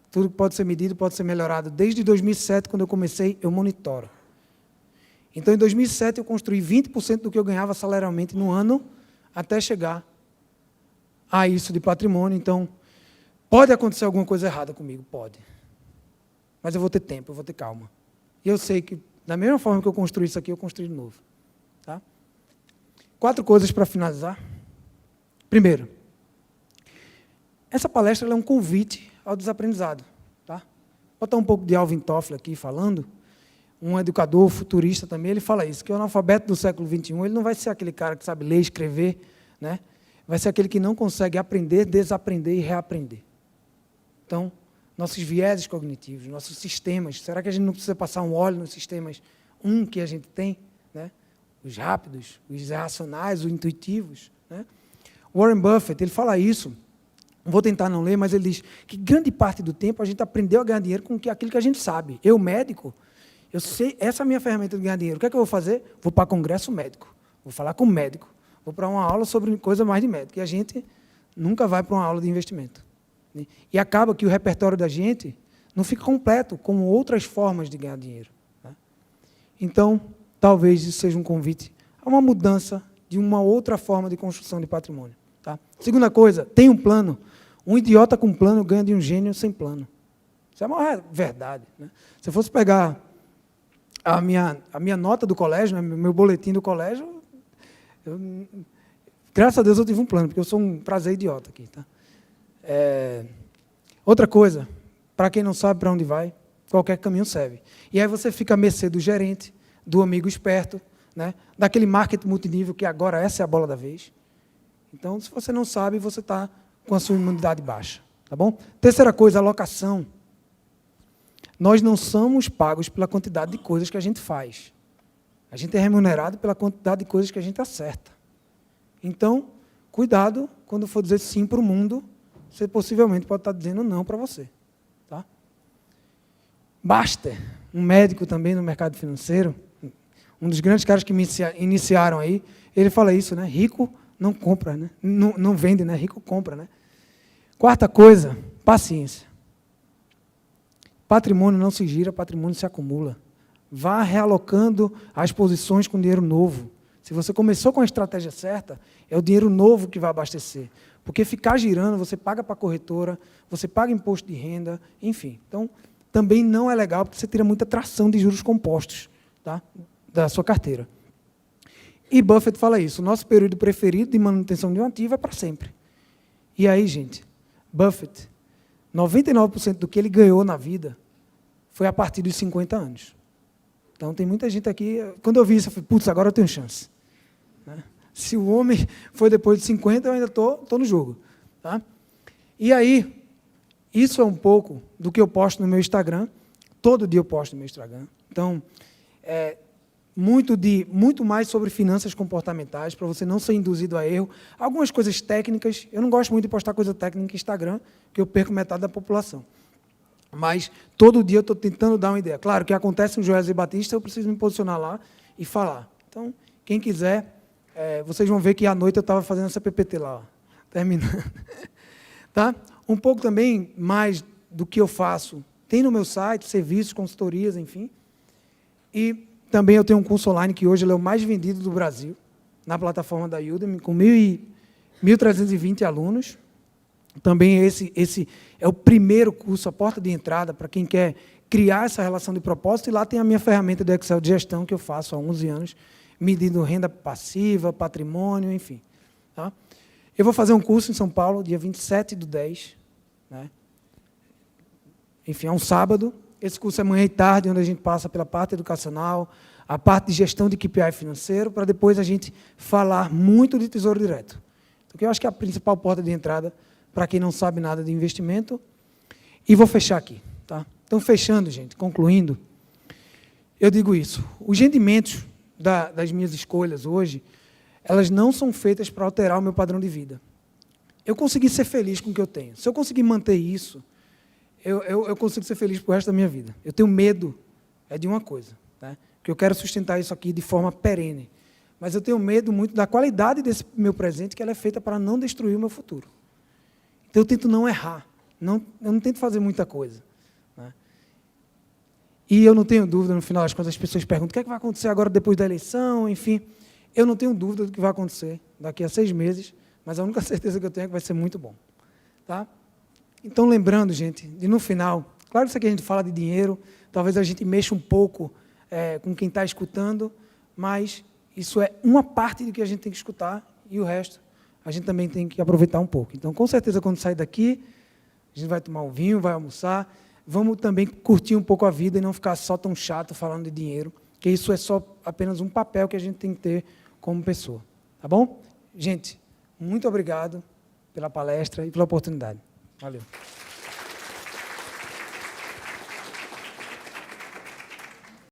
Tudo que pode ser medido pode ser melhorado. Desde 2007, quando eu comecei, eu monitoro. Então, em 2007, eu construí 20% do que eu ganhava salarialmente no ano, até chegar a isso de patrimônio. Então, pode acontecer alguma coisa errada comigo? Pode. Mas eu vou ter tempo, eu vou ter calma. E eu sei que, da mesma forma que eu construí isso aqui, eu construí de novo. Tá? 4 coisas para finalizar. Primeiro, essa palestra é um convite ao desaprendizado. Tá? Vou botar um pouco de Alvin Toffler aqui falando, um educador futurista também, ele fala isso, que o analfabeto do século XXI, ele não vai ser aquele cara que sabe ler, escrever, né? Vai ser aquele que não consegue aprender, desaprender e reaprender. Então, nossos vieses cognitivos, nossos sistemas, será que a gente não precisa passar um óleo nos sistemas que a gente tem? Né? Os rápidos, os irracionais, os intuitivos. Né? Warren Buffett, ele fala isso, vou tentar não ler, mas ele diz que grande parte do tempo a gente aprendeu a ganhar dinheiro com aquilo que a gente sabe. Eu, médico, eu sei, essa é a minha ferramenta de ganhar dinheiro. O que é que eu vou fazer? Vou para congresso médico, vou falar com o médico, vou para uma aula sobre coisa mais de médico. E a gente nunca vai para uma aula de investimento. E acaba que o repertório da gente não fica completo com outras formas de ganhar dinheiro. Né? Então, talvez isso seja um convite a uma mudança de uma outra forma de construção de patrimônio. Tá? Segunda coisa, tem um plano. Um idiota com plano ganha de um gênio sem plano. Isso é uma verdade. Né? Se eu fosse pegar a minha nota do colégio, né, meu boletim do colégio, graças a Deus eu tive um plano, porque eu sou um prazer idiota aqui. Tá? Outra coisa, para quem não sabe para onde vai, qualquer caminho serve. E aí você fica à mercê do gerente, do amigo esperto, né, daquele marketing multinível, que agora essa é a bola da vez. Então, se você não sabe, você está com a sua imunidade baixa. Tá bom? Terceira coisa, alocação. Nós não somos pagos pela quantidade de coisas que a gente faz. A gente é remunerado pela quantidade de coisas que a gente acerta. Então, cuidado quando for dizer sim para o mundo, você possivelmente pode estar dizendo não para você. Tá? Baster, um médico também no mercado financeiro, um dos grandes caras que me iniciaram aí, ele fala isso, né? Rico não compra, né? Não vende, né? Rico compra. Né? Quarta coisa, paciência. Patrimônio não se gira, patrimônio se acumula. Vá realocando as posições com dinheiro novo. Se você começou com a estratégia certa, é o dinheiro novo que vai abastecer. Porque ficar girando, você paga para a corretora, você paga imposto de renda, enfim. Então, também não é legal, porque você tira muita tração de juros compostos, tá, da sua carteira. E Buffett fala isso, o nosso período preferido de manutenção de um ativo é para sempre. E aí, gente, Buffett, 99% do que ele ganhou na vida foi a partir dos 50 anos. Então, tem muita gente aqui, quando eu vi isso, eu falei, putz, agora eu tenho chance. Né? Se o homem foi depois de 50, eu ainda estou no jogo. Tá? E aí, isso é um pouco do que eu posto no meu Instagram. Todo dia eu posto no meu Instagram. Então, muito mais sobre finanças comportamentais, para você não ser induzido a erro. Algumas coisas técnicas, eu não gosto muito de postar coisa técnica no Instagram, porque eu perco metade da população. Mas todo dia eu estou tentando dar uma ideia. Claro que acontece um Joesley Batista, eu preciso me posicionar lá e falar. Então, quem quiser, vocês vão ver que à noite eu estava fazendo essa PPT lá, ó, terminando. Tá? Um pouco também mais do que eu faço. Tem no meu site, serviços, consultorias, enfim. E também eu tenho um curso online que hoje ele é o mais vendido do Brasil, na plataforma da Udemy, com 1.320 alunos. Também esse é o primeiro curso, a porta de entrada, para quem quer criar essa relação de propósito. E lá tem a minha ferramenta do Excel de gestão, que eu faço há 11 anos, medindo renda passiva, patrimônio, enfim. Tá? Eu vou fazer um curso em São Paulo, dia 27/10. Né? Enfim, é um sábado. Esse curso é manhã e tarde, onde a gente passa pela parte educacional, a parte de gestão de KPI financeiro, para depois a gente falar muito de Tesouro Direto. Porque eu acho que é a principal porta de entrada para quem não sabe nada de investimento. E vou fechar aqui. Tá? Então, fechando, gente, concluindo, eu digo isso. Os rendimentos das minhas escolhas hoje, elas não são feitas para alterar o meu padrão de vida. Eu consegui ser feliz com o que eu tenho. Se eu conseguir manter isso, eu consigo ser feliz para o resto da minha vida. Eu tenho medo de uma coisa, né? Que eu quero sustentar isso aqui de forma perene. Mas eu tenho medo muito da qualidade desse meu presente, que ela é feita para não destruir o meu futuro. Então, eu tento não errar. Eu não tento fazer muita coisa. Né? E eu não tenho dúvida, no final das contas, as pessoas perguntam o que é que vai acontecer agora depois da eleição, enfim. Eu não tenho dúvida do que vai acontecer daqui a 6 meses, mas a única certeza que eu tenho é que vai ser muito bom. Tá? Então, lembrando, gente, de no final, claro que isso aqui a gente fala de dinheiro, talvez a gente mexa um pouco com quem está escutando, mas isso é uma parte do que a gente tem que escutar e o resto a gente também tem que aproveitar um pouco. Então, com certeza, quando sair daqui, a gente vai tomar um vinho, vai almoçar, vamos também curtir um pouco a vida e não ficar só tão chato falando de dinheiro, porque isso é só apenas um papel que a gente tem que ter como pessoa. Tá bom? Gente, muito obrigado pela palestra e pela oportunidade. Valeu.